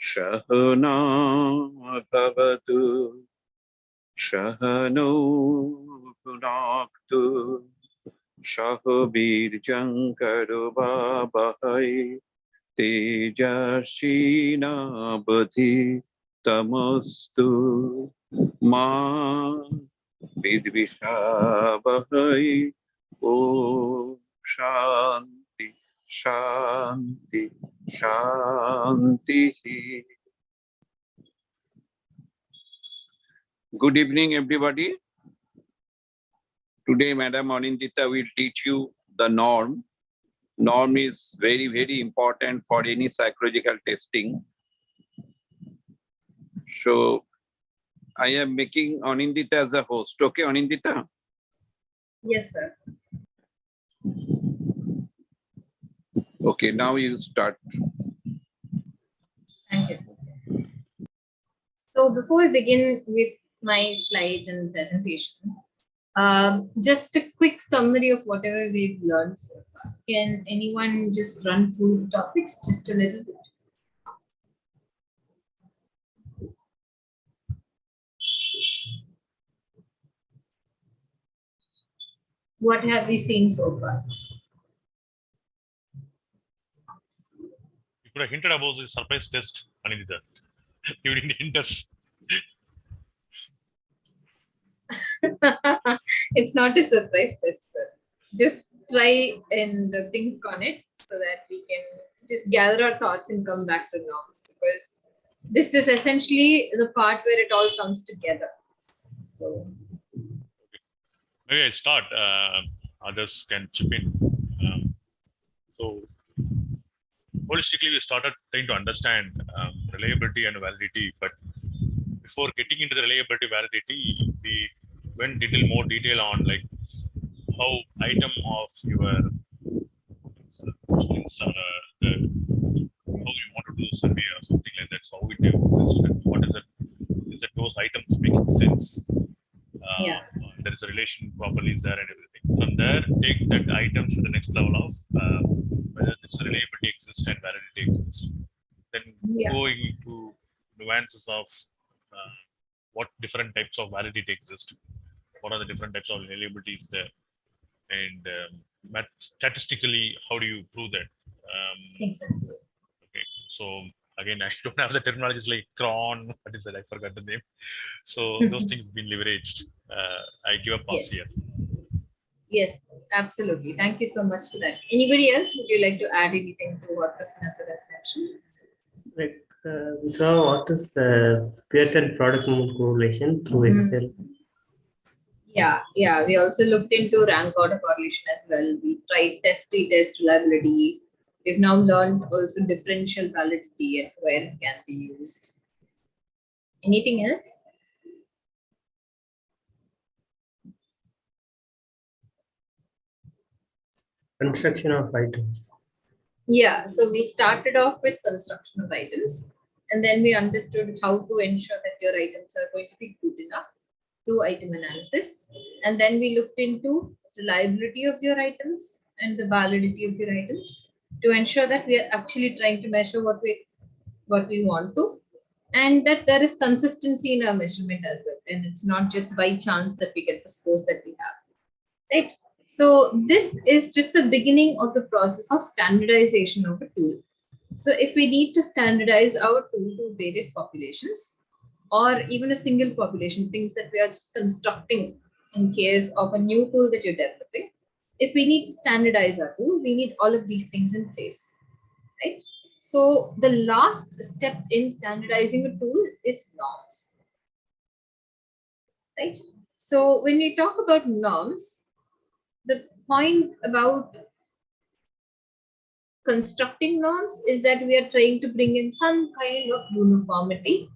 Shahana bhavatu Shahano Bhunaktu Shahabirjam Karubabhai Tejashina Badhi Tamastu Ma Vidvishabhai Om Shanti Shanti Shanti. Good evening, everybody. Today, Madam Anindita will teach you the norm. Norm is very, very important for any psychological testing. So, I am making Anindita as a host. Okay, Anindita? Yes, sir. Okay, now you start. Thank you, sir. So before we begin with my slides and presentation, just a quick summary of whatever we've learned so far. Can anyone just run through the topics just a little bit? What have we seen so far? You could have hinted about the surprise test, Anindita. You didn't hint us. It's not a surprise test, sir. Just try and think on it so that we can just gather our thoughts and come back to norms, because this is essentially the part where it all comes together. So Maybe I start. Others can chip in. So holistically, we started trying to understand reliability and validity. But before getting into the reliability validity, we went little more detail on like how item of your questions are how you want to do the survey or something like that. So how it exists and what is it? Is that those items making sense? yeah. There is a relation properly is there and everything. From there, take that items to the next level of whether this reliability exists and validity exists. Then going to nuances of what different types of validity exist. What are the different types of reliabilities there? And statistically, how do you prove that? Exactly. Okay, so again, I don't have the terminologies like cron. What is that? I forgot the name. So those things been leveraged. I give a pass here. Yes, absolutely. Thank you so much for that. Anybody else? Would you like to add anything to what Prasanna sir has mentioned? Like we saw what is Pearson product mode correlation through Excel. Yeah. We also looked into rank order correlation as well. We tried testee test reliability. We've now learned also differential validity and where it can be used. Anything else? Construction of items. Yeah, so we started off with construction of items, and then we understood how to ensure that your items are going to be good enough through item analysis. And then we looked into reliability of your items and the validity of your items to ensure that we are actually trying to measure what we want to, and that there is consistency in our measurement as well. And it's not just by chance that we get the scores that we have. Right. So this is just the beginning of the process of standardization of a tool. So if we need to standardize our tool to various populations or even a single population, things that we are just constructing in case of a new tool that you're developing, if we need to standardize our tool, we need all of these things in place, right? So the last step in standardizing a tool is norms, right? So when we talk about norms, the point about constructing norms is that we are trying to bring in some kind of uniformity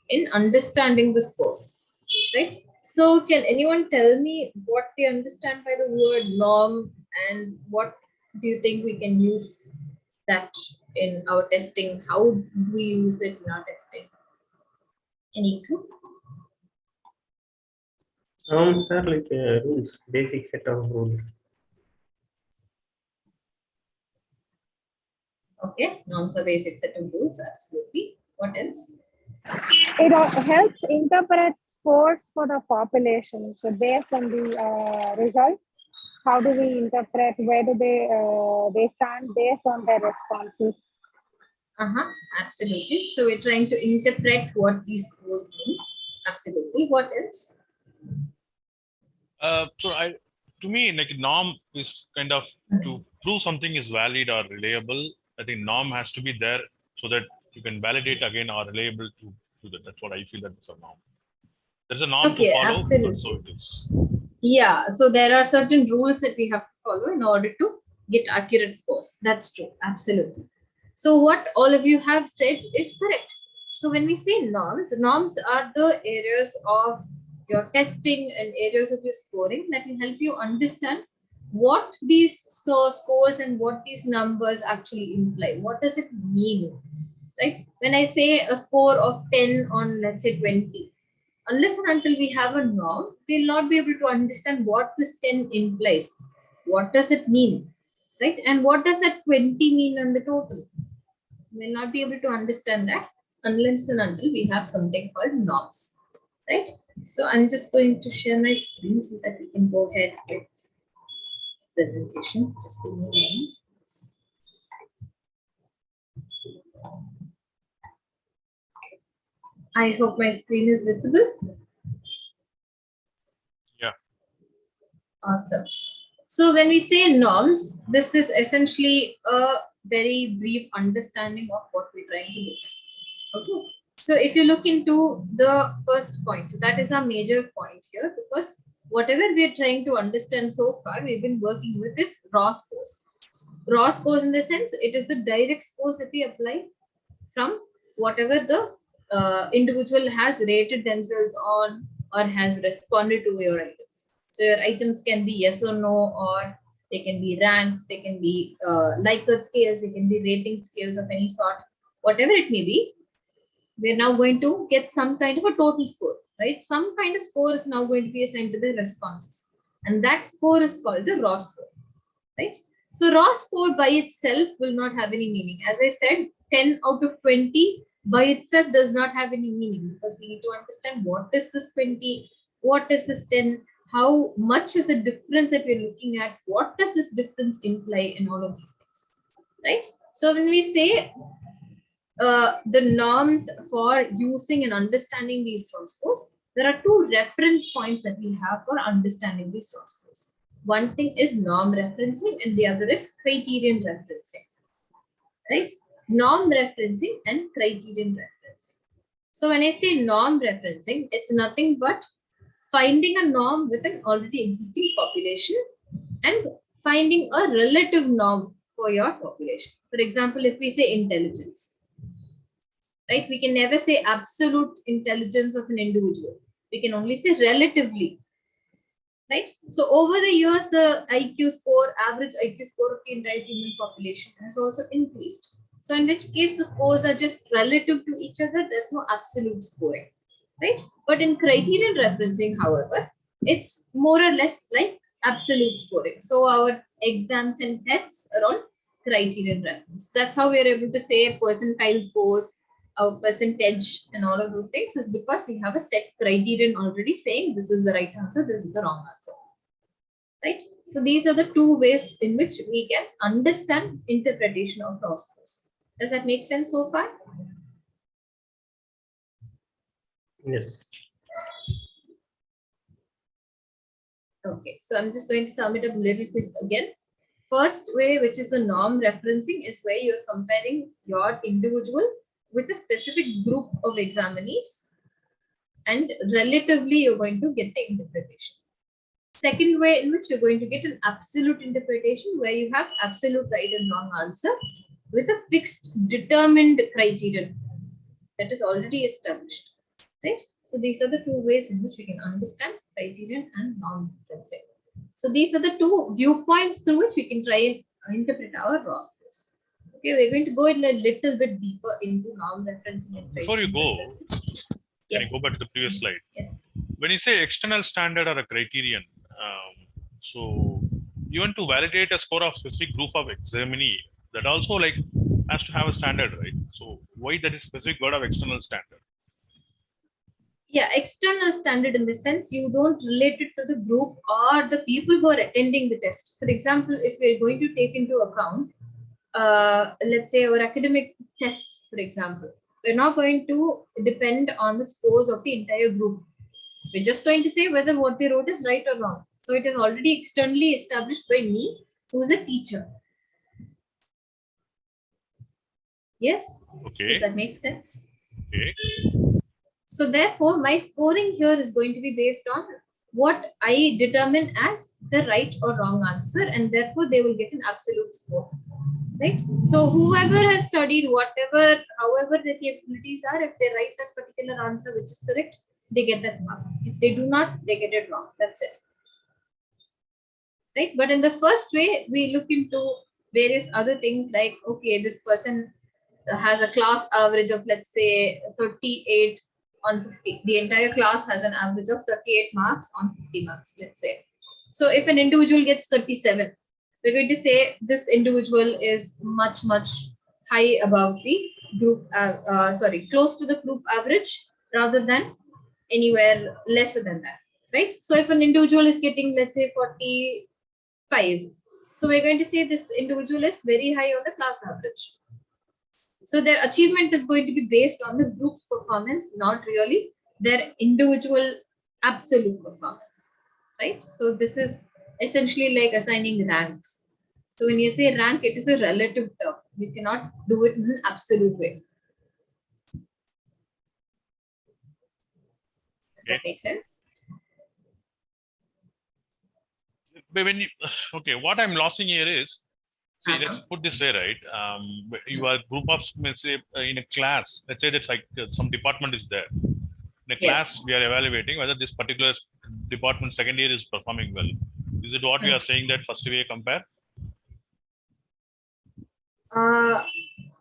in understanding the scores, right? So can anyone tell me what they understand by the word norm, and what do you think we can use that in our testing? How do we use it in our testing? Any clue? Norms are like rules, basic set of rules. Okay, norms are basic set of rules, absolutely. What else? It helps interpret scores for the population. So based on the result, how do we interpret? Where do they stand based on their responses? Absolutely. So we're trying to interpret what these scores mean. Absolutely. What else? To me, like norm is kind of to prove something is valid or reliable. I think norm has to be there so that you can validate again or reliable to do that. That's what I feel that is a norm. There's a norm to follow, absolutely. so it is. Yeah, so there are certain rules that we have to follow in order to get accurate scores. That's true. Absolutely. So what all of you have said is correct. So when we say norms, norms are the areas of your testing and areas of your scoring that will help you understand what these scores and what these numbers actually imply. What does it mean, right? When I say a score of 10 on, let's say, 20, unless and until we have a norm, we'll not be able to understand what this 10 implies. What does it mean, right? And what does that 20 mean on the total? We'll not be able to understand that unless and until we have something called norms, right? So I'm just going to share my screen so that we can go ahead with presentation. Just give me a moment. I hope my screen is visible. Yeah. Awesome. So when we say norms, this is essentially a very brief understanding of what we're trying to look at. Okay. So if you look into the first point, that is our major point here, because whatever we're trying to understand so far, we've been working with is raw scores. Raw scores in the sense, it is the direct scores that we apply from whatever the individual has rated themselves on or has responded to your items. So your items can be yes or no, or they can be ranks, they can be Likert scales, they can be rating scales of any sort, whatever it may be. We're now going to get some kind of a total score, right? Some kind of score is now going to be assigned to the responses. And that score is called the raw score, right? So raw score by itself will not have any meaning. As I said, 10 out of 20 by itself does not have any meaning, because we need to understand what is this 20, what is this 10, how much is the difference that we're looking at, what does this difference imply, and all of these things, right? So when we say the norms for using and understanding these raw scores, there are two reference points that we have for understanding these raw scores. One thing is norm referencing and the other is criterion referencing, right? Norm referencing and criterion referencing. So when I say norm referencing, it's nothing but finding a norm with an already existing population and finding a relative norm for your population. For example, if we say intelligence, right? We can never say absolute intelligence of an individual. We can only say relatively, right? So over the years, the IQ score, average IQ score of the entire human population has also increased. So in which case the scores are just relative to each other. There's no absolute scoring, right? But in criterion referencing, however, it's more or less like absolute scoring. So our exams and tests are all criterion reference. That's how we are able to say percentile scores, our percentage, and all of those things is because we have a set criterion already saying this is the right answer, this is the wrong answer, right? So these are the two ways in which we can understand interpretation of raw scores. Does that make sense so far? Yes. Okay, so I'm just going to sum it up a little quick again. First way, which is the norm referencing, is where you're comparing your individual with a specific group of examinees, and relatively you're going to get the interpretation. Second way in which you're going to get an absolute interpretation, where you have absolute right and wrong answer with a fixed determined criterion that is already established, right? So these are the two ways in which we can understand criterion and norm referencing. So these are the two viewpoints through which we can try and interpret our raw scores. Okay, we're going to go in a little bit deeper into norm referencing and Before you go, can you go back to the previous slide? Yes. When you say external standard or a criterion, so even to validate a score of specific group of examinee, that also like has to have a standard, right? So why that is specific word of external standard? Yeah, external standard in the sense you don't relate it to the group or the people who are attending the test. For example, if we're going to take into account, let's say our academic tests, for example, we're not going to depend on the scores of the entire group. We're just going to say whether what they wrote is right or wrong. So it is already externally established by me, who's a teacher. Yes? Okay. Does that make sense? Okay. So therefore, my scoring here is going to be based on what I determine as the right or wrong answer, and therefore they will get an absolute score. Right? So whoever has studied whatever, however their capabilities are, if they write that particular answer which is correct, they get that mark. If they do not, they get it wrong. That's it. Right? But in the first way, we look into various other things like, okay, this person has a class average of, let's say, 38 on 50. The entire class has an average of 38 marks on 50 marks, let's say. So if an individual gets 37, we're going to say this individual is much, much high above the group, close to the group average rather than anywhere lesser than that, right? So if an individual is getting, let's say, 45, so we're going to say this individual is very high on the class average. So their achievement is going to be based on the group's performance, not really their individual absolute performance, right? So this is essentially like assigning ranks. So when you say rank, it is a relative term. We cannot do it in an absolute way. Does that make sense? When you, okay, what I'm losing here is, see, let's put this way, right? You are a group of, let's say, in a class. Let's say that like some department is there. In a class, we are evaluating whether this particular department second year is performing well. Is it what we are saying that first way compare?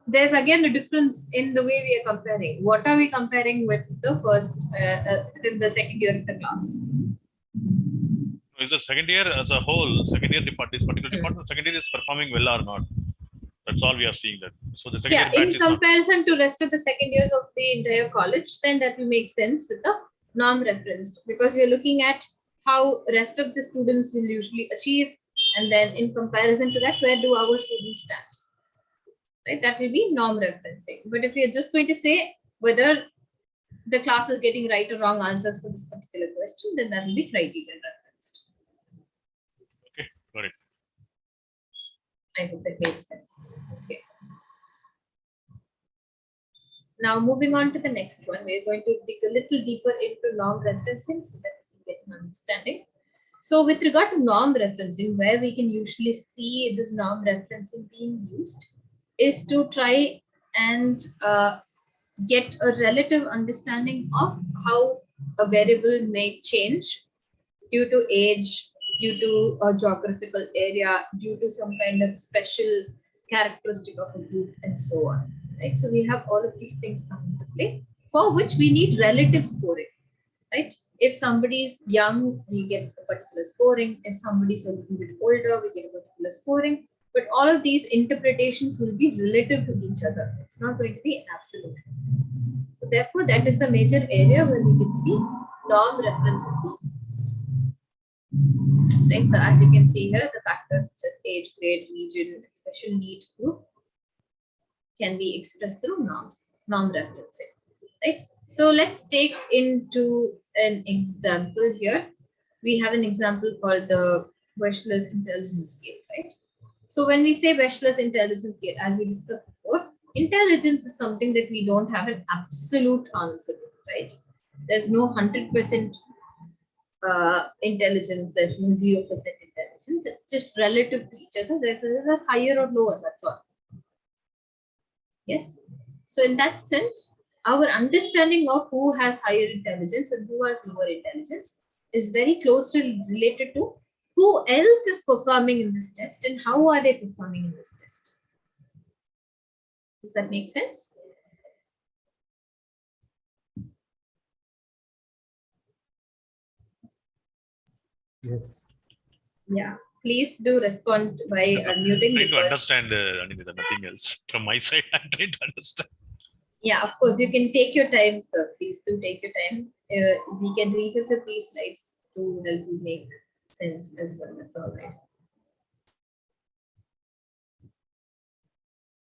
There's again a difference in the way we are comparing. What are we comparing with the first, within the second year of the class? Is the second year as a whole, second year this particular department, second year is performing well or not? That's all we are seeing that. So the second year batch in comparison to rest of the second years of the entire college, then that will make sense with the norm referenced, because we are looking at how rest of the students will usually achieve, and then in comparison to that, where do our students stand? Right? That will be norm referencing. But if we are just going to say whether the class is getting right or wrong answers for this particular question, then that will be criterion referenced. Okay, got it. I hope that made sense. Okay. Now moving on to the next one, we're going to dig a little deeper into norm referencing so that we get an understanding. So with regard to norm referencing, where we can usually see this norm referencing being used is to try and get a relative understanding of how a variable may change due to age, due to a geographical area, due to some kind of special characteristic of a group, and so on. Right? So we have all of these things come into play, for which we need relative scoring. Right? If somebody is young, we get a particular scoring. If somebody is a little bit older, we get a particular scoring. But all of these interpretations will be relative to each other. It's not going to be absolute. So therefore, that is the major area where we can see norm references being used. Right? So as you can see here, the factors such as age, grade, region, special need group can be expressed through norm referencing. Right? So let's take into an example here. We have an example called the Wechsler's intelligence scale, right? So when we say Wechsler's intelligence scale, as we discussed before, intelligence is something that we don't have an absolute answer to, right? There's no 100% intelligence, there's no 0% intelligence. It's just relative to each other. There's either higher or lower, that's all. Yes. So in that sense, our understanding of who has higher intelligence and who has lower intelligence is very closely related to who else is performing in this test and how are they performing in this test. Does that make sense? Yes. Yeah. please do respond by unmuting. Trying to Because, understand, Anindita, nothing else from my side. I'm trying to understand. yeah, of course, you can take your time, sir. Please do take your time. We can revisit these slides to help you make sense as well. That's all right.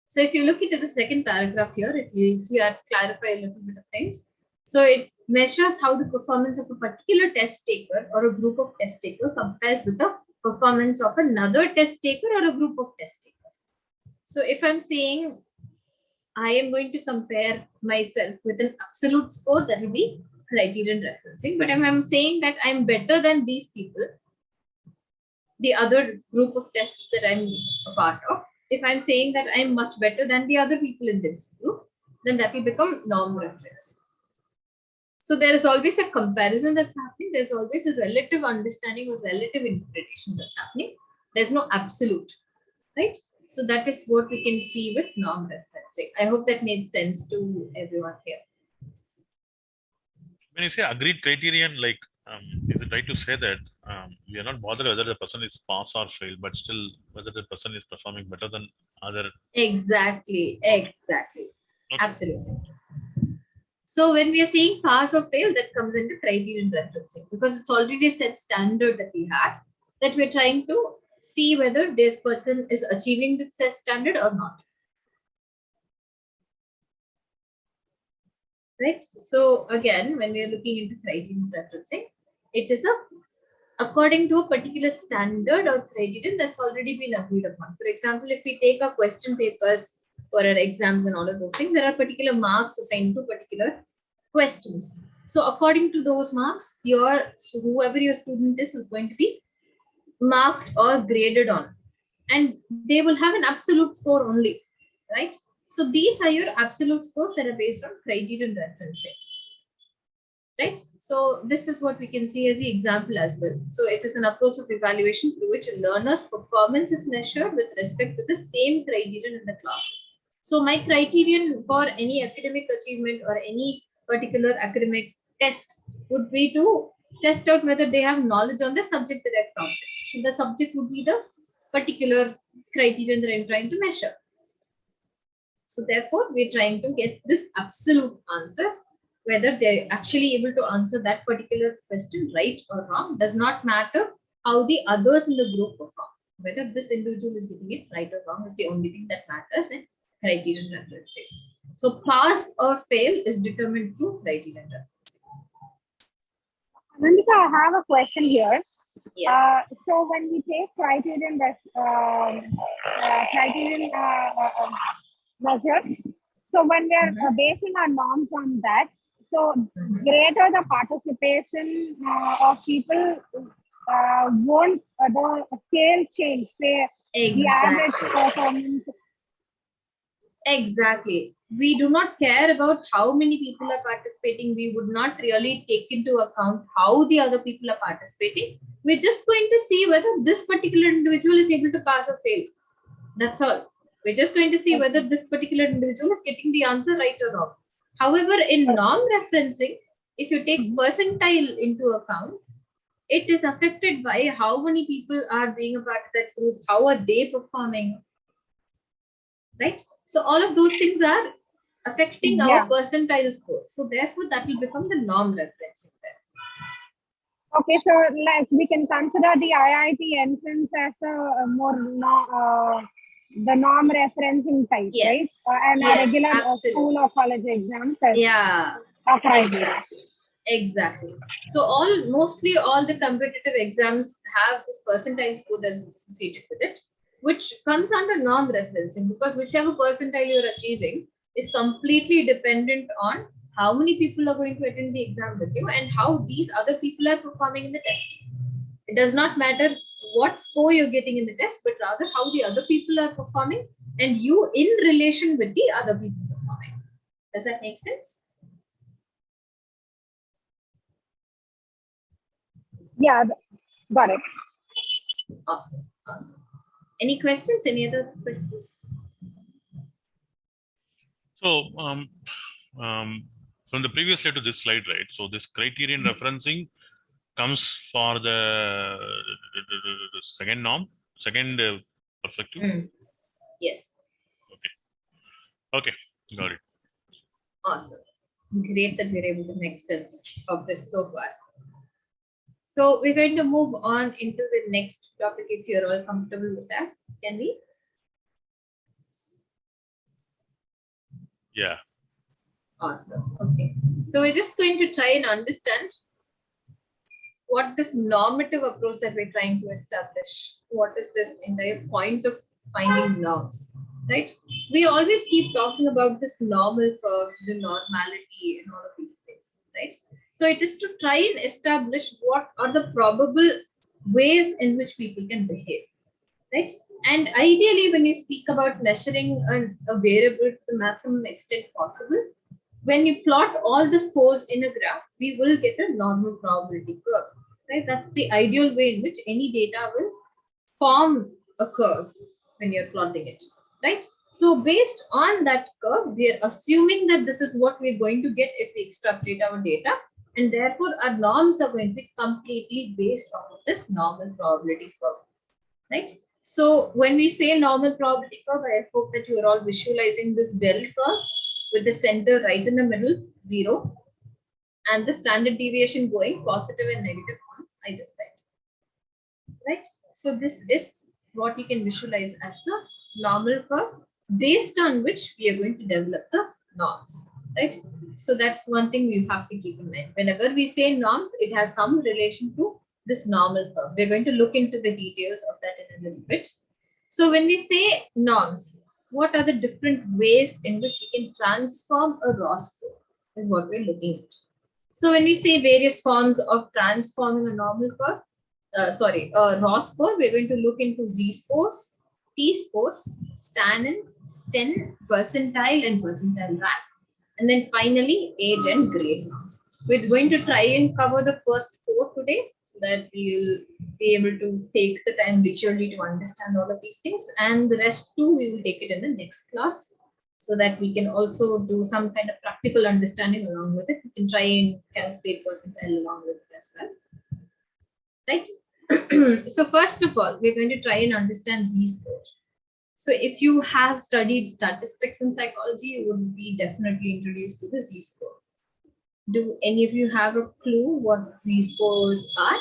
So if you look into the second paragraph here, it will clarify a little bit of things. So it measures how the performance of a particular test taker or a group of test taker compares with the performance of another test taker or a group of test takers. So if I'm saying I am going to compare myself with an absolute score, that will be criterion referencing. But if I'm saying that I'm better than these people, the other group of tests that I'm a part of, if I'm saying that I'm much better than the other people in this group, then that will become norm referencing. So there is always a comparison that's happening. There's always a relative understanding or relative interpretation that's happening. There's no absolute, right? So that is what we can see with norm referencing. I hope that made sense to everyone here. When you say agreed criterion, like, is it right to say that we are not bothered whether the person is pass or fail, but still whether the person is performing better than other? Exactly. Okay. Absolutely. So when we are saying pass or fail, that comes into criterion referencing, because it's already a set standard that we have, that we're trying to see whether this person is achieving the set standard or not. Right? So again, when we are looking into criterion referencing, it is according to a particular standard or criterion that's already been agreed upon. For example, if we take our question papers for our exams and all of those things, there are particular marks assigned to particular questions. So according to those marks, whoever your student is going to be marked or graded on, and they will have an absolute score only, right? So these are your absolute scores that are based on criterion referencing. Right? So this is what we can see as the example as well. So it is an approach of evaluation through which a learner's performance is measured with respect to the same criterion in the class. So my criterion for any academic achievement or any particular academic test would be to test out whether they have knowledge on the subject that I've prompted. So the subject would be the particular criterion that I'm trying to measure. So therefore, we're trying to get this absolute answer. Whether they're actually able to answer that particular question right or wrong does not matter how the others in the group perform. Whether this individual is getting it right or wrong is the only thing that matters in criterion referencing. So pass or fail is determined through criterion referencing. Anandika, I have a question here. Yes. So when we take criterion measure, so when we are basing our norms on that, so greater the participation of people won't the scale change, say the average performance. Exactly. We do not care about how many people are participating. We would not really take into account how the other people are participating. We're just going to see whether this particular individual is able to pass or fail. That's all. We're just going to see whether this particular individual is getting the answer right or wrong. However, in norm referencing, if you take percentile into account, it is affected by how many people are being a part of that group, how are they performing, right? So all of those things are affecting our percentile score. So therefore, that will become the norm referencing there. Okay, so like we can consider the IIT entrance as a more the norm referencing type, right? And a regular school or college exams. Exactly. So mostly all the competitive exams have this percentile score that is associated with it, which comes under norm referencing, because whichever percentile you're achieving is completely dependent on how many people are going to attend the exam with you and how these other people are performing in the test. It does not matter what score you're getting in the test, but rather how the other people are performing and you in relation with the other people performing. Does that make sense? Yeah, got it. Awesome. Any questions? Any other questions? So, from the previous slide to this slide, right? So this criterion referencing comes for the second norm, second perspective. Yes. Okay, got it. Awesome. Great that we're able to make sense of this so far. So we're going to move on into the next topic if you're all comfortable with that. Can we? Yeah. Awesome. Okay. So we're just going to try and understand what this normative approach that we're trying to establish. What is this entire point of finding norms, right? We always keep talking about this normal curve, the normality and all of these things, right? So it is to try and establish what are the probable ways in which people can behave, right? And ideally, when you speak about measuring a variable to the maximum extent possible, when you plot all the scores in a graph, we will get a normal probability curve, right? That's the ideal way in which any data will form a curve when you're plotting it, right? So based on that curve, we are assuming that this is what we're going to get if we extrapolate our data, and therefore our norms are going to be completely based off of this normal probability curve, right? So when we say normal probability curve, I hope that you are all visualizing this bell curve with the center right in the middle, 0, and the standard deviation going positive and negative on either side, right? So this is what you can visualize as the normal curve based on which we are going to develop the norms, right? So that's one thing you have to keep in mind. Whenever we say norms, it has some relation to this normal curve. We're going to look into the details of that in a little bit. So when we say norms, what are the different ways in which we can transform a raw score is what we're looking at. So when we say various forms of transforming a normal curve, a raw score, we're going to look into z-scores, t-scores, Stanine, Sten, percentile and percentile rank, and then finally age and grade norms. We're going to try and cover the first 4 today so that we'll be able to take the time visually to understand all of these things, and the rest too we will take it in the next class so that we can also do some kind of practical understanding along with it. We can try and calculate percentile along with it as well, right? So first of all, we're going to try and understand z-score. So if you have studied statistics in psychology, you would be definitely introduced to the z-score. Do any of you have a clue what z-scores are?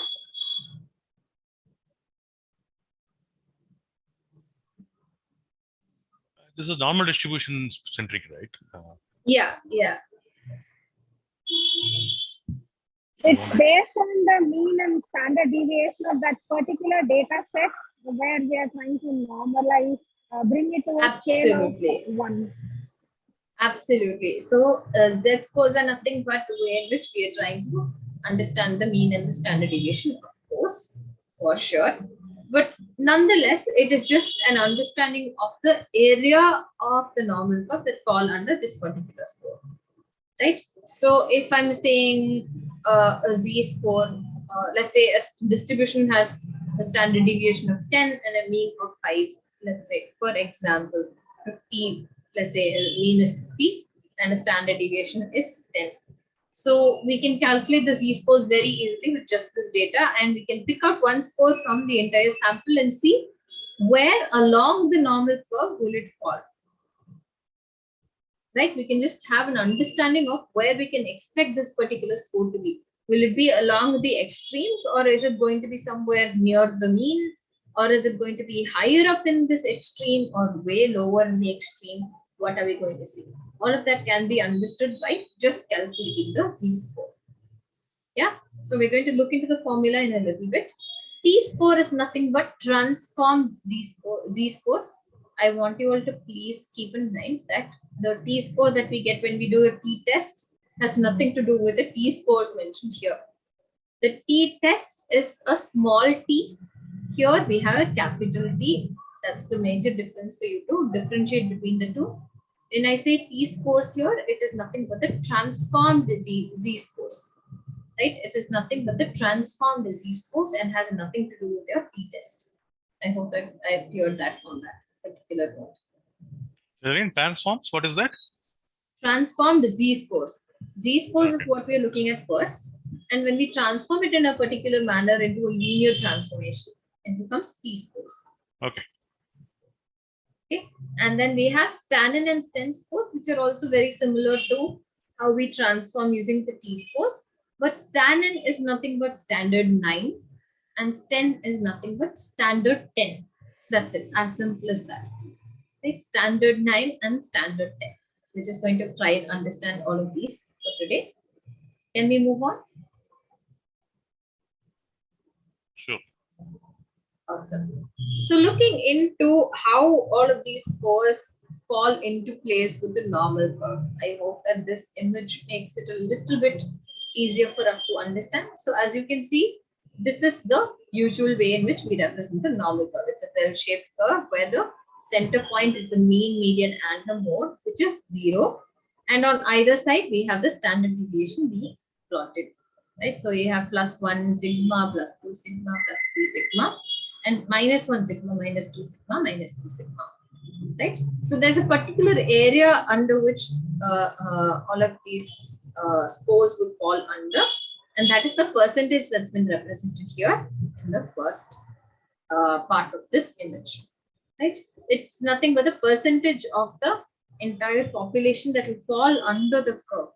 This is normal distribution centric, right? It's based on the mean and standard deviation of that particular data set where we are trying to normalize, bring it to a scale of 1. Absolutely. So z-scores are nothing but the way in which we are trying to understand the mean and the standard deviation, of course, for sure. But nonetheless, it is just an understanding of the area of the normal curve that fall under this particular score, right? So if I'm saying a z-score, let's say a distribution has a standard deviation of 10 and a mean of 5, let's say, for example, 50, let's say a mean is 50 and a standard deviation is 10. So we can calculate the z-scores very easily with just this data, and we can pick up one score from the entire sample and see where along the normal curve will it fall. Right? We can just have an understanding of where we can expect this particular score to be. Will it be along the extremes, or is it going to be somewhere near the mean, or is it going to be higher up in this extreme or way lower in the extreme? What are we going to see? All of that can be understood by just calculating the z-score. Yeah, so we're going to look into the formula in a little bit. T-score is nothing but transformed z-score. I want you all to please keep in mind that the t-score that we get when we do a t-test has nothing to do with the t-scores mentioned here. The t-test is a small t. Here we have a capital T. That's the major difference for you to differentiate between the two. When I say t-scores here, it is nothing but the transformed z-scores. Right? It is nothing but the transformed z-scores and has nothing to do with your t-test. I hope that I cleared that on that particular note. In transforms, what is that? Transformed z-scores. Z-scores is what we are looking at first, And when we transform it in a particular manner into a linear transformation, it becomes t-scores. Okay. Okay. And then we have Stanine and Sten scores, which are also very similar to how we transform using the t-scores. But Stanine is nothing but standard 9 and Sten is nothing but standard 10. That's it, as simple as that. Right? Standard 9 and standard 10. We're just going to try and understand all of these for today. Can we move on? Sure. Awesome. So looking into how all of these scores fall into place with the normal curve, I hope that this image makes it a little bit easier for us to understand. So as you can see, this is the usual way in which we represent the normal curve. It's a bell-shaped curve where the center point is the mean, median, and the mode, which is 0. And on either side, we have the standard deviation being plotted. Right? So you have +1 sigma, +2 sigma, +3 sigma, and -1 sigma, -2 sigma, -3 sigma. Right? So there's a particular area under which all of these scores will fall under, and that is the percentage that's been represented here in the first part of this image. Right? It's nothing but the percentage of the entire population that will fall under the curve.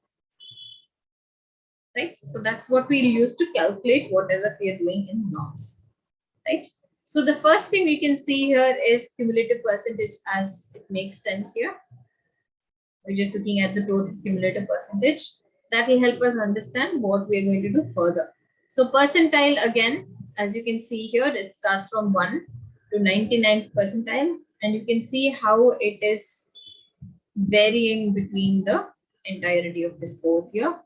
Right? So that's what we'll use to calculate whatever we are doing in norms. Right? So the first thing we can see here is cumulative percentage, as it makes sense here. We're just looking at the total cumulative percentage. That will help us understand what we're going to do further. So percentile, again, as you can see here, it starts from 1 to 99th percentile, and you can see how it is varying between the entirety of the scores here.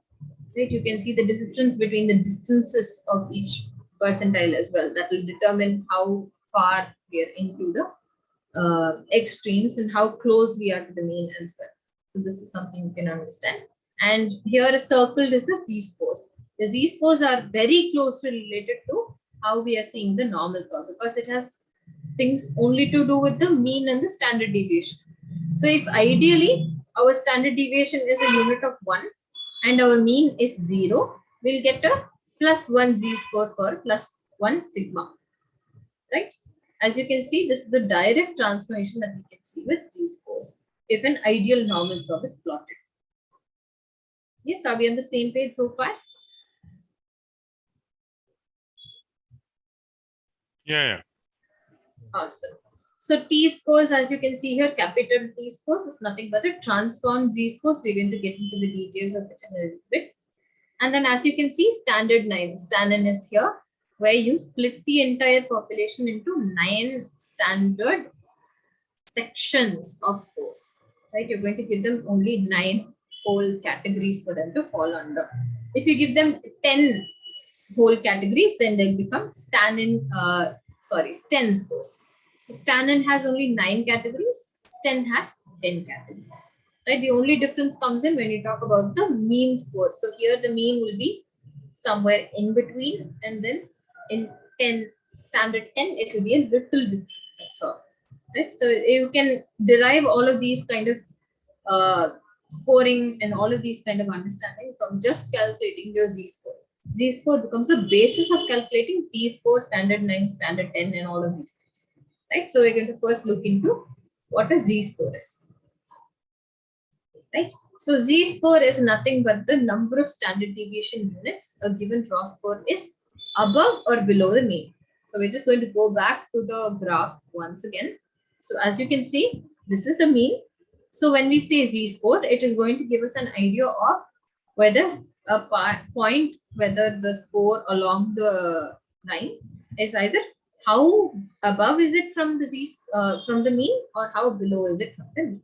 Right? You can see the difference between the distances of each percentile as well. That will determine how far we are into the extremes and how close we are to the mean as well. So this is something you can understand. And here circled is the z-scores. The z-scores are very closely related to how we are seeing the normal curve, because it has things only to do with the mean and the standard deviation. So if ideally our standard deviation is a unit of 1 and our mean is 0, we'll get a +1 z-score for +1 sigma. Right? As you can see, this is the direct transformation that we can see with z-scores if an ideal normal curve is plotted. Yes, are we on the same page so far? Yeah. Awesome. So t-scores, as you can see here, capital T-scores is nothing but a transformed z-scores. We're going to get into the details of it in a little bit. And then as you can see, standard 9, Stanine is here, where you split the entire population into 9 standard sections of scores. Right? You're going to give them only 9 whole categories for them to fall under. If you give them 10 whole categories, then they'll become Sten scores. So Stanine has only 9 categories, Sten has 10 categories. Right? The only difference comes in when you talk about the mean score. So here the mean will be somewhere in between, and then in standard 10, it will be a little different. That's all. Right? So you can derive all of these kind of scoring and all of these kind of understanding from just calculating your z-score. Z-score becomes the basis of calculating t-score, standard 9, standard 10, and all of these things. Right? So we're going to first look into what a z-score is. Right? So z-score is nothing but the number of standard deviation units a given raw score is above or below the mean. So we're just going to go back to the graph once again. So as you can see, this is the mean. So when we say z-score, it is going to give us an idea of whether a point, whether the score along the line is either how above is it from the from the mean, or how below is it from the mean.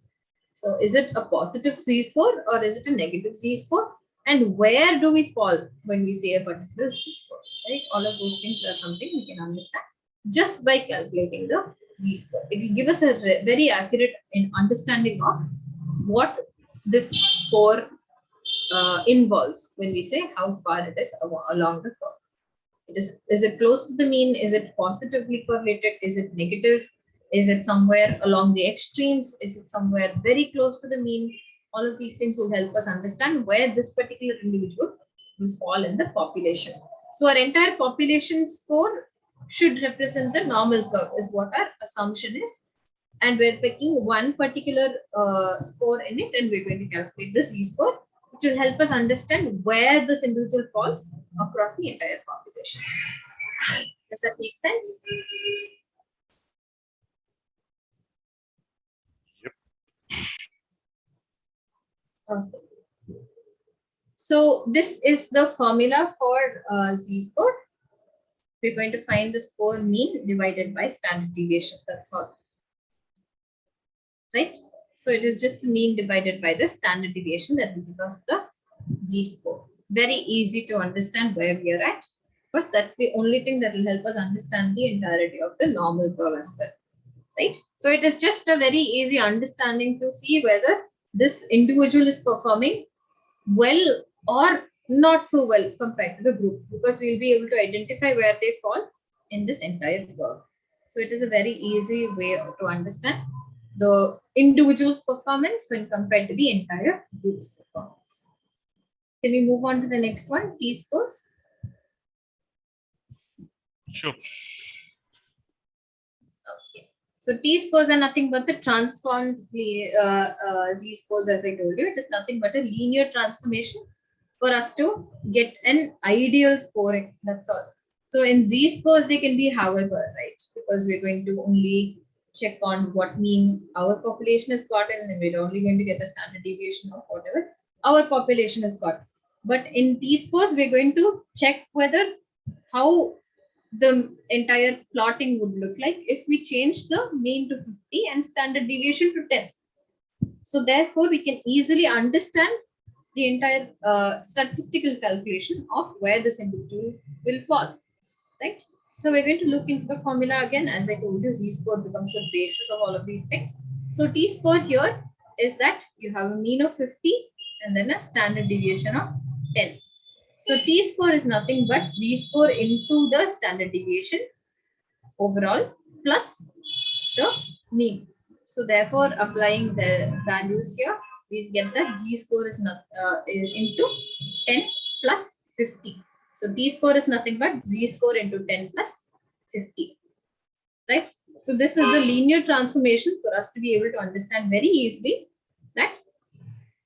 So is it a positive z-score or is it a negative z-score? And where do we fall when we say a particular z-score? Right? All of those things are something we can understand just by calculating the z-score. It will give us a very accurate understanding of what this score involves when we say how far it is along the curve. Is it close to the mean? Is it positively correlated? Is it negative? Is it somewhere along the extremes? Is it somewhere very close to the mean? All of these things will help us understand where this particular individual will fall in the population. So our entire population score should represent the normal curve is what our assumption is. And we're picking one particular score in it, and we're going to calculate the z-score, which will help us understand where this individual falls across the entire population. Does that make sense? Yep. Awesome. So this is the formula for z-score. We're going to find the score mean divided by standard deviation. That's all. Right? So it is just the mean divided by the standard deviation that will give us the z-score. Very easy to understand where we are at, because that's the only thing that will help us understand the entirety of the normal curve as well. Right? So it is just a very easy understanding to see whether this individual is performing well or not so well compared to the group, because we'll be able to identify where they fall in this entire curve. So it is a very easy way to understand the individual's performance when compared to the entire group's performance. Can we move on to the next one, t-scores? Sure. Okay. So t-scores are nothing but the transformed z-scores, as I told you. It is nothing but a linear transformation for us to get an ideal scoring. That's all. So in z-scores, they can be however, right? Because we're going to only check on what mean our population has gotten, and we're only going to get the standard deviation of whatever our population has got. But in t-scores, we're going to check whether how the entire plotting would look like if we change the mean to 50 and standard deviation to 10. So therefore, we can easily understand the entire statistical calculation of where this individual will fall, right? So we're going to look into the formula again. As I told you, z-score becomes the basis of all of these things. So t-score here is that you have a mean of 50 and then a standard deviation of 10. So t-score is nothing but z-score into the standard deviation overall plus the mean. So therefore, applying the values here, we get that z-score is not into 10 plus 50. So t-score is nothing but z-score into 10 plus 50, right? So this is the linear transformation for us to be able to understand very easily that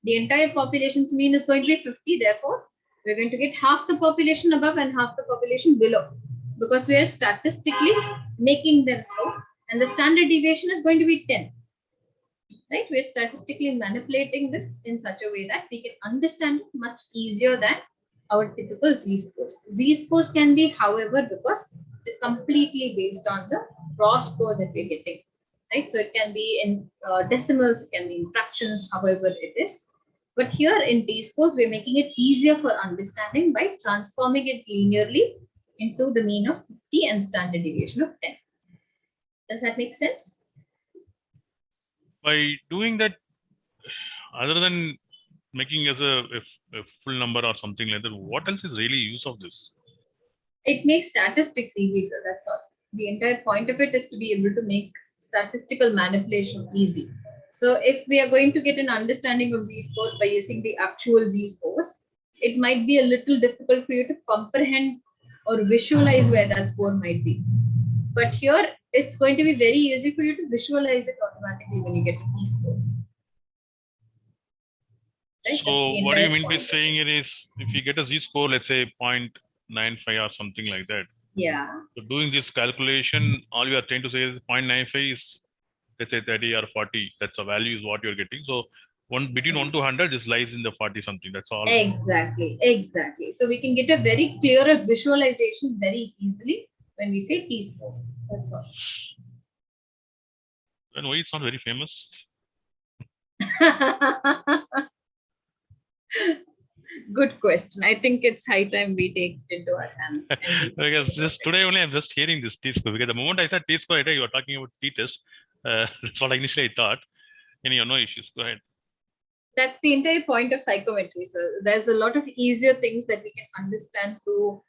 the entire population's mean is going to be 50. Therefore, we're going to get half the population above and half the population below, because we are statistically making them so. And the standard deviation is going to be 10. Right? We're statistically manipulating this in such a way that we can understand it much easier than our typical z-scores. Z-scores can be, however, because it is completely based on the raw score that we're getting. Right? So it can be in decimals, it can be in fractions, however it is. But here in t-scores, we're making it easier for understanding by transforming it linearly into the mean of 50 and standard deviation of 10. Does that make sense? By doing that, other than making as a full number or something like that, what else is really use of this? It makes statistics easy, sir. That's all. The entire point of it is to be able to make statistical manipulation easy. So if we are going to get an understanding of z-scores by using the actual z-scores, it might be a little difficult for you to comprehend or visualize where that score might be. But here, it's going to be very easy for you to visualize it automatically when you get a t-score. Right? So what do you mean by saying it is, if you get a z-score, let's say 0.95 or something like that. Yeah. So doing this calculation, all you are trying to say is 0.95 is, let's say 30 or 40. That's a value is what you're getting. So between 1 to 100 just lies in the 40 something. That's all. Exactly. Exactly. So we can get a very clearer visualization very easily when we say t-scores. That's all. And why it's not very famous? Good question. I think it's high time we take it into our hands. Because just today only I'm just hearing this t-score, because the moment I said t-score, I thought you were talking about t-test. That's what initially I thought. Anyhow, no issues. Go ahead. That's the entire point of psychometry. So there's a lot of easier things that we can understand through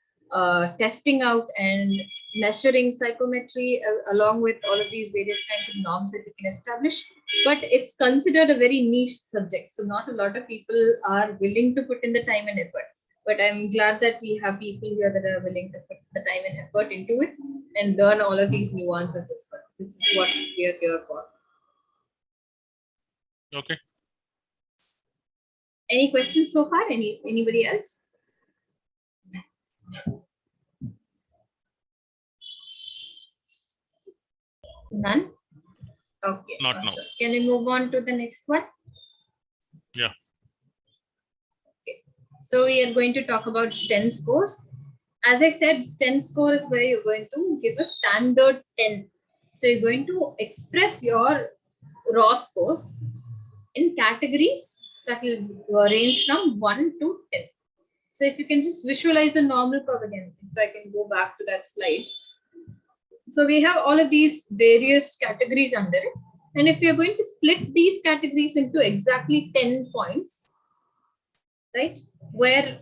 testing out and measuring psychometry along with all of these various kinds of norms that we can establish. But it's considered a very niche subject. So not a lot of people are willing to put in the time and effort. But I'm glad that we have people here that are willing to put the time and effort into it and learn all of these nuances as well. This is what we are here for. Okay. Any questions so far? Anybody else? None? Okay. Not awesome. now. Can we move on to the next one? Yeah. Okay. So we are going to talk about Sten scores. As I said, Sten score is where you're going to give a standard 10. So you're going to express your raw scores in categories that will range from 1 to 10. So if you can just visualize the normal curve again, if I can go back to that slide. So we have all of these various categories under it. And if you're going to split these categories into exactly 10 points, right, where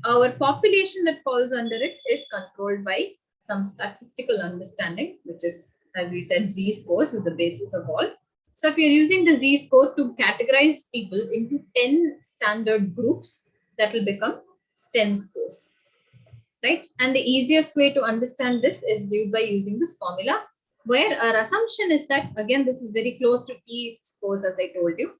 our population that falls under it is controlled by some statistical understanding, which is, as we said, z-scores is the basis of all. So if you're using the z-score to categorize people into 10 standard groups, that will become Sten scores, right? And the easiest way to understand this is by using this formula, where our assumption is that, again, this is very close to t-scores, as I told you.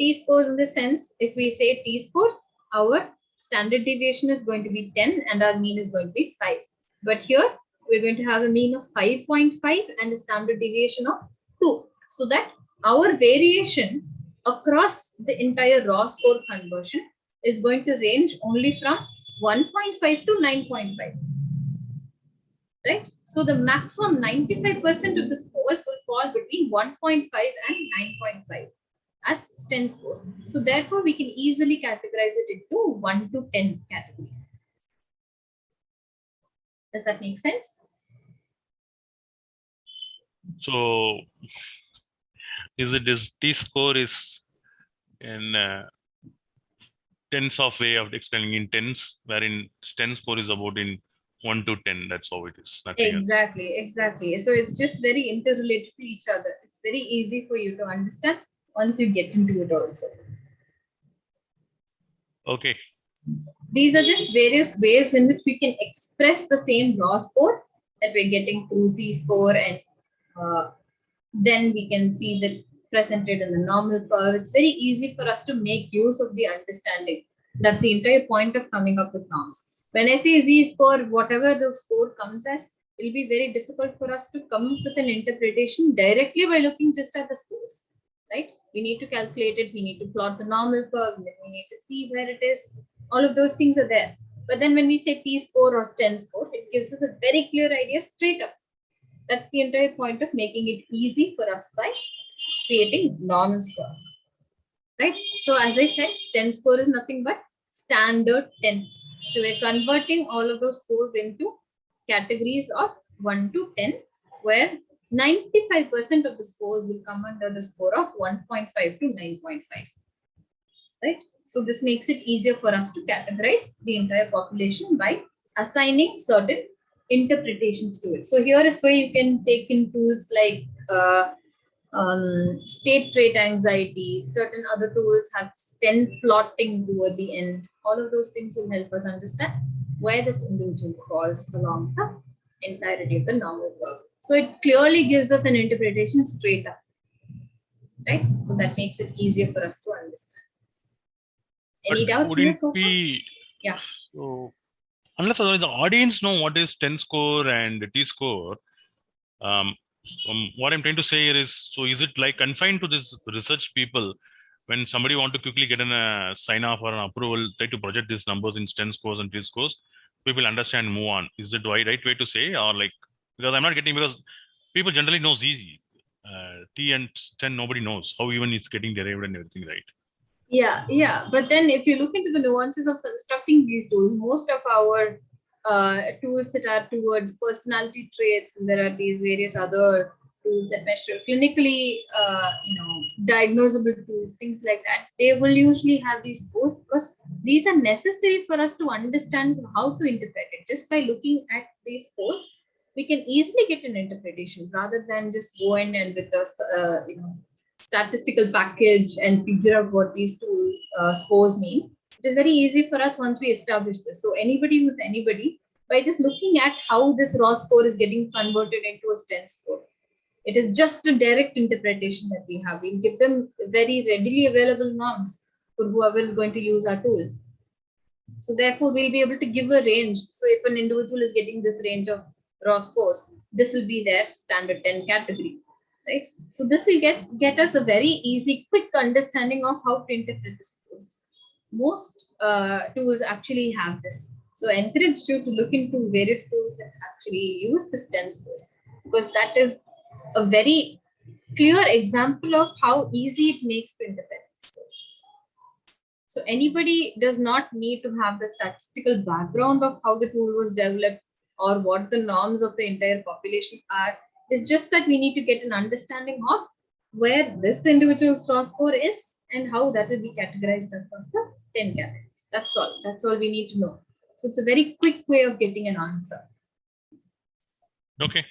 T-scores in the sense, if we say t-score, our standard deviation is going to be 10 and our mean is going to be 5. But here, we're going to have a mean of 5.5 and a standard deviation of 2. So that our variation across the entire raw score conversion is going to range only from 1.5 to 9.5. Right? So the maximum 95% of the scores will fall between 1.5 and 9.5 as Sten scores. So therefore, we can easily categorize it into 1 to 10 categories. Does that make sense? So is t-score is in tens of way of explaining in tens, wherein Sten score is about in 1 to 10. That's how it is. Nothing exactly, else. exactly. So it's just very interrelated to each other. It's very easy for you to understand once you get into it also. Okay. These are just various ways in which we can express the same raw score that we're getting through z-score, and then we can see that presented in the normal curve. It's very easy for us to make use of the understanding. That's the entire point of coming up with norms. When I say z-score, whatever the score comes as, it will be very difficult for us to come up with an interpretation directly by looking just at the scores, right? We need to calculate it. We need to plot the normal curve. Then we need to see where it is. All of those things are there. But then when we say t-score or Sten score, it gives us a very clear idea straight up. That's the entire point of making it easy for us by creating norms here, right? So as I said, Sten score is nothing but standard 10. So we're converting all of those scores into categories of 1 to 10, where 95% of the scores will come under the score of 1.5 to 9.5, right? So this makes it easier for us to categorize the entire population by assigning certain interpretations to it. So here is where you can take in tools like state trait anxiety. Certain other tools have Sten plotting toward the end. All of those things will help us understand where this individual falls along the entirety of the normal curve. So it clearly gives us an interpretation straight up, right? So that makes it easier for us to understand. Any doubts in this so far? Yeah. So unless the audience know what is Sten score and t-score, what I'm trying to say here is, so is it like confined to this research people? When somebody want to quickly get a sign off or an approval, try to project these numbers in Sten scores and t-scores, people understand, move on. Is it the right way to say, or like, because I'm not getting, because people generally know Z, T and Sten, nobody knows how even it's getting derived and everything, right? Yeah, yeah. But then if you look into the nuances of constructing these tools, most of our tools that are towards personality traits, and there are these various other tools that measure clinically, diagnosable tools, things like that, they will usually have these scores because these are necessary for us to understand how to interpret it. Just by looking at these scores, we can easily get an interpretation rather than just go in and with a statistical package and figure out what these tools scores mean. It is very easy for us once we establish this. So anybody who's anybody, by just looking at how this raw score is getting converted into a Sten score, it is just a direct interpretation that we have. We'll give them very readily available norms for whoever is going to use our tool. So therefore, we'll be able to give a range. So if an individual is getting this range of raw scores, this will be their standard 10 category, right? So this will get us a very easy, quick understanding of how to interpret the scores. Most tools actually have this. So I encourage you to look into various tools that actually use the Sten scores, because that is a very clear example of how easy it makes to interpret the scores. So anybody does not need to have the statistical background of how the tool was developed or what the norms of the entire population are. It's just that we need to get an understanding of where this individual's raw score is and how that will be categorized across the 10 categories. That's all. That's all we need to know. So it's a very quick way of getting an answer. Okay.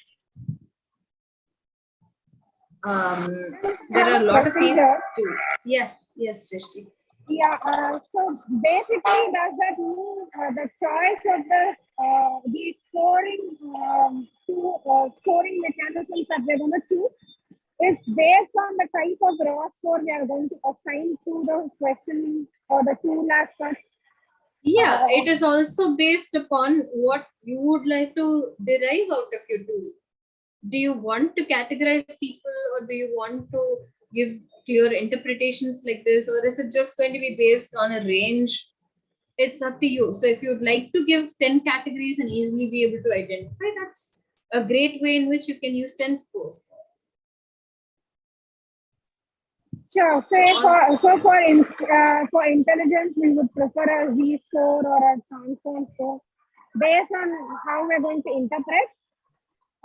There are a lot of these tools. Yes, Srishti. Yeah, so basically, does that mean the choice of the scoring mechanisms that we're going to choose is based on the type of raw score we are going to assign to the question or the tool as such? Yeah, it is also based upon what you would like to derive out of your tool. Do you want to categorize people, or do you want to give clear interpretations like this, or is it just going to be based on a range? It's up to you. So if you'd like to give 10 categories and easily be able to identify, that's a great way in which you can use 10 scores. Sure. For intelligence, we would prefer a Z score or a transform score based on how we're going to interpret.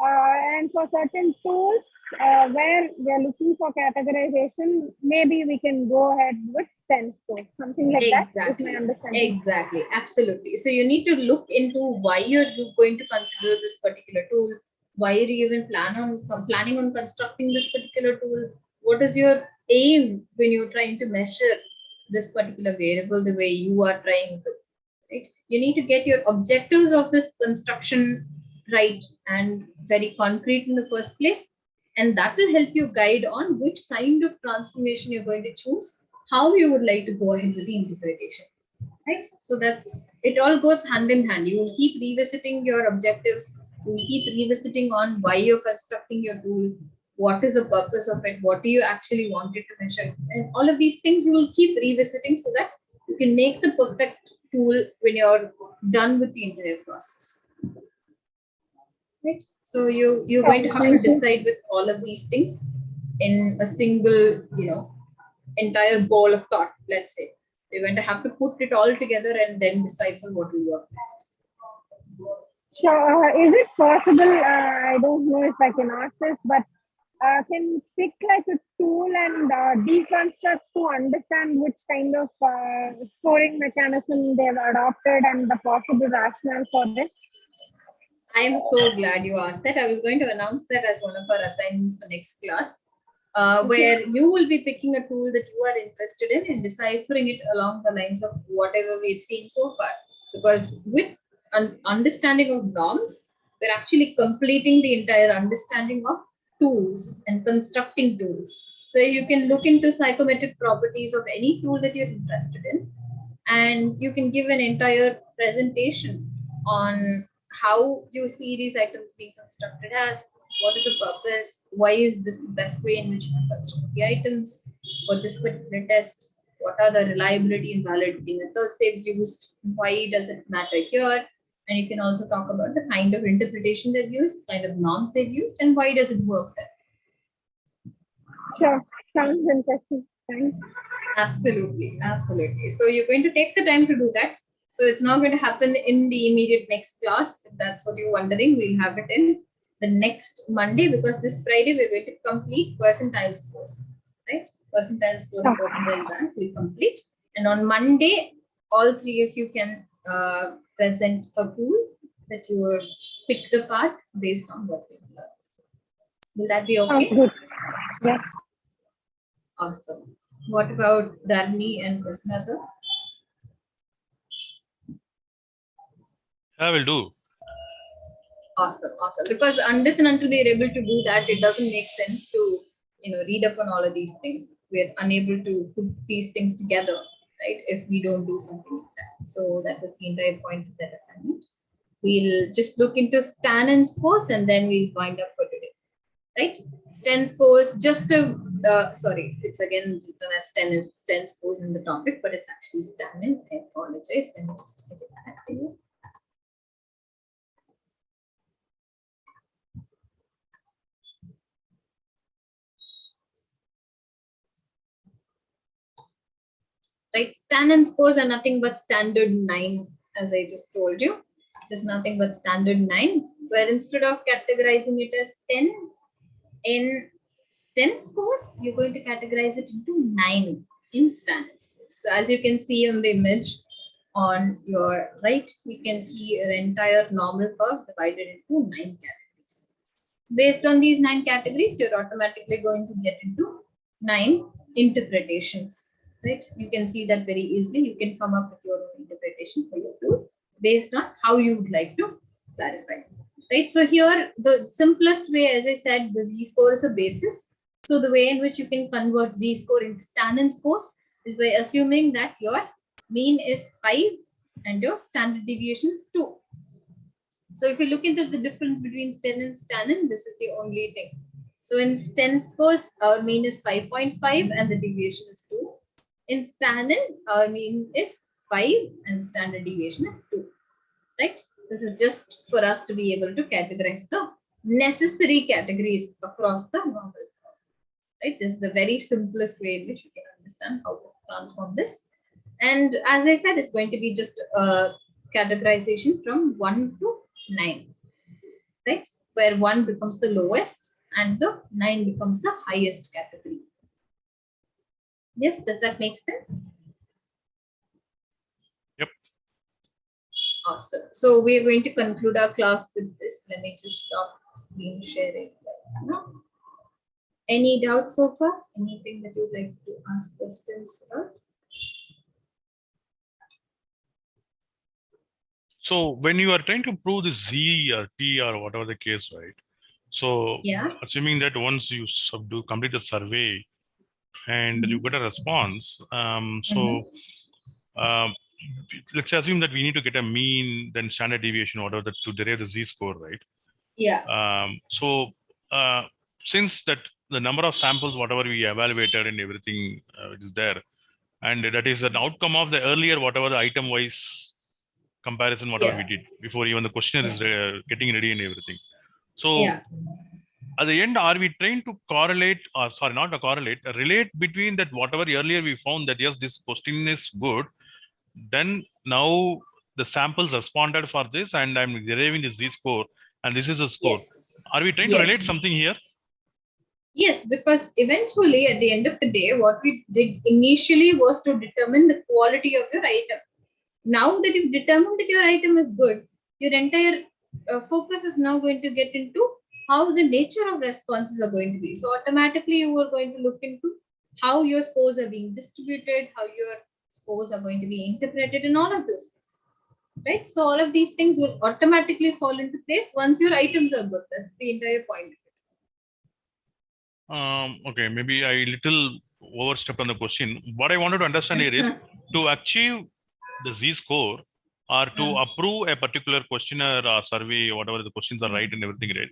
And for certain tools where we're looking for categorization, maybe we can go ahead with 10 scores, something like that. Is my understanding. Exactly. Absolutely. So you need to look into why you're going to consider this particular tool. Why are you even planning on constructing this particular tool? What is your aim when you're trying to measure this particular variable the way you are trying to, right? You need to get your objectives of this construction right and very concrete in the first place. And that will help you guide on which kind of transformation you're going to choose, how you would like to go ahead with the interpretation, right? So it all goes hand in hand. You will keep revisiting your objectives. You will keep revisiting on why you're constructing your tool. What is the purpose of it? What do you actually want it to measure? And all of these things you will keep revisiting so that you can make the perfect tool when you're done with the entire process. Right? So you're going to have to decide with all of these things in a single, entire ball of thought, let's say. You're going to have to put it all together and then decide for what will work best. Sure. Is it possible, I don't know if I can ask this, but can you pick like a tool and deconstruct to understand which kind of scoring mechanism they've adopted and the possible rationale for this? I'm so glad you asked that. I was going to announce that as one of our assignments for next class, where you will be picking a tool that you are interested in and deciphering it along the lines of whatever we've seen so far. Because with an understanding of norms, we're actually completing the entire understanding of tools and constructing tools. So you can look into psychometric properties of any tool that you're interested in, and you can give an entire presentation on how you see these items being constructed as, what is the purpose, why is this the best way in which you can construct the items for this particular test, what are the reliability and validity methods they've used, why does it matter here, and you can also talk about the kind of interpretation they've used, kind of norms they've used, and why does it work there. Sure, sounds interesting. Thanks. Absolutely. So you're going to take the time to do that. So it's not going to happen in the immediate next class. If that's what you're wondering, we'll have it in the next Monday, because this Friday we're going to complete percentile scores, right? Percentile score and percentile rank will complete. And on Monday, all three of you can present a tool that you have picked apart based on what you've learned. Will that be okay? Good. Yeah. Awesome. What about Dharmi and Krishna, sir? I will do. Awesome, awesome. Because unless and until we are able to do that, it doesn't make sense to read up on all of these things. We're unable to put these things together, right? If we don't do something like that. So that was the entire point of that assignment. We'll just look into Stanine's course and then we'll wind up for today, right? Sten's course, just to sorry, it's again written as Sten's course in the topic, but it's actually Stanine. I apologize. Let me just get it back to you. Right, Stanine scores are nothing but standard 9, as I just told you. It is nothing but standard 9, where instead of categorizing it as 10 in Sten scores, you're going to categorize it into 9 in Stanine scores. So as you can see on the image on your right, you can see your entire normal curve divided into 9 categories. Based on these 9 categories, you're automatically going to get into 9 interpretations. Right, you can see that very easily. You can come up with your own interpretation for your tool based on how you would like to clarify. Right, so here the simplest way, as I said, the z-score is the basis. So the way in which you can convert z-score into Stanine scores is by assuming that your mean is 5 and your standard deviation is 2. So if you look into the difference between Sten and Stanine, this is the only thing. So in Sten scores, our mean is 5.5 and the deviation is 2. In Stanine, our mean is 5 and standard deviation is 2. Right? This is just for us to be able to categorize the necessary categories across the normal curve. Right? This is the very simplest way in which you can understand how to transform this. And as I said, it's going to be just a categorization from 1 to 9. Right? Where 1 becomes the lowest and the 9 becomes the highest category. Yes, does that make sense? Yep. Awesome. So we are going to conclude our class with this. Let me just stop screen sharing. Any doubts so far? Anything that you'd like to ask questions about? So when you are trying to prove the Z or T or whatever the case, right? So yeah, assuming that once you complete the survey and you get a response, let's assume that we need to get a mean, then standard deviation, whatever, to derive the Z-score, right? Yeah. Since that the number of samples, whatever we evaluated and everything is there, and that is an outcome of the earlier, whatever the item-wise comparison, whatever we did before even the questionnaire is getting ready and everything. So at the end, are we trying to correlate, or sorry, not to correlate, relate between that whatever earlier we found that yes, this question is good, then now the samples responded for this and I'm deriving the Z-score and this is a score. Yes. Are we trying to relate something here? Yes, because eventually at the end of the day, what we did initially was to determine the quality of your item. Now that you've determined that your item is good, your entire focus is now going to get into how the nature of responses are going to be. So automatically you are going to look into how your scores are being distributed, how your scores are going to be interpreted, and all of those things. Right? So all of these things will automatically fall into place once your items are good. That's the entire point. Okay, maybe I little overstepped on the question. What I wanted to understand here is to achieve the Z-score or to approve a particular questionnaire or survey, whatever the questions are right and everything right.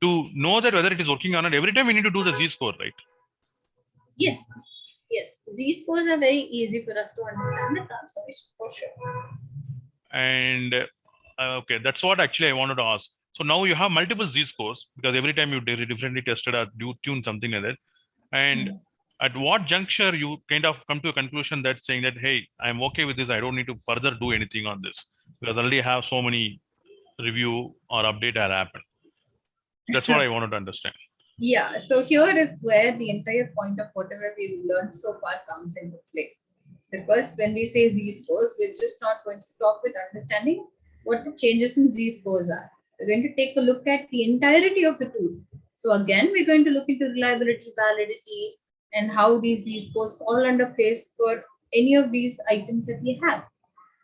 To know that whether it is working or not, every time we need to do the Z-score, right? Yes. Yes. Z-scores are very easy for us to understand the transformation for sure. And okay, that's what actually I wanted to ask. So now you have multiple Z-scores because every time you differently tested or you tune something like that. And at what juncture you kind of come to a conclusion that saying that, hey, I'm okay with this. I don't need to further do anything on this because I already have so many review or update that happened. That's what I wanted to understand. Yeah. So here is where the entire point of whatever we've learned so far comes into play. Because when we say Z-scores, we're just not going to stop with understanding what the changes in Z-scores are. We're going to take a look at the entirety of the tool. So again, we're going to look into reliability, validity, and how these Z-scores fall under place for any of these items that we have.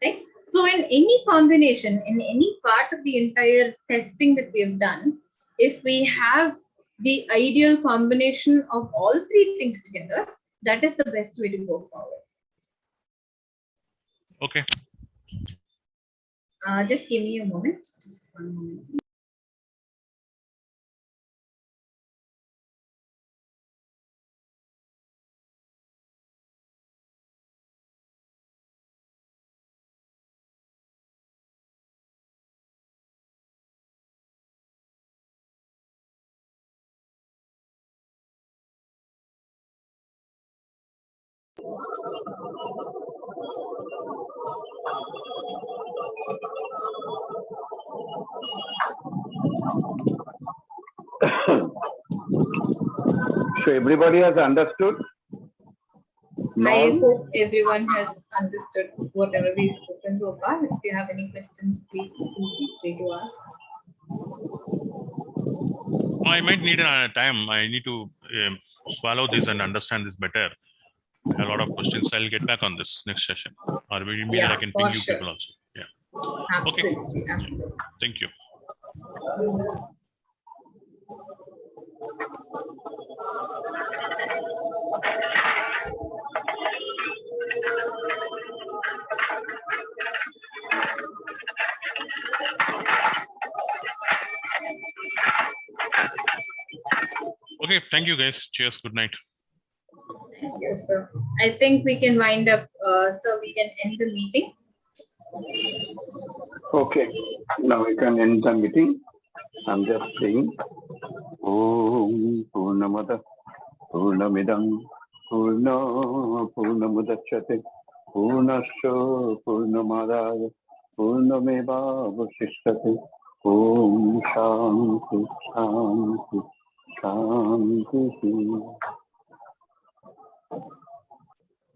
right? So in any combination, in any part of the entire testing that we have done, if we have the ideal combination of all three things together, that is the best way to go forward. Okay. Just give me a moment. Just one moment. So everybody has understood? I Norm? hope everyone has understood whatever we've spoken so far. If you have any questions, please feel free to ask. I might need time. I need to swallow this and understand this better. I have a lot of questions. I'll get back on this next session. Or maybe I can ping you people also. Yeah. Absolutely, absolutely. Thank you. Okay, thank you guys. Cheers. Good night. Thank you, sir. I think we can wind up, so we can end the meeting. Okay, now we can end the meeting. I'm just saying, Om Purnamada Purnamidam Purna Purnamudachyate Purnasya Purnamadaya Purnameva Vasishyate Om Shanti Shanti Shanti.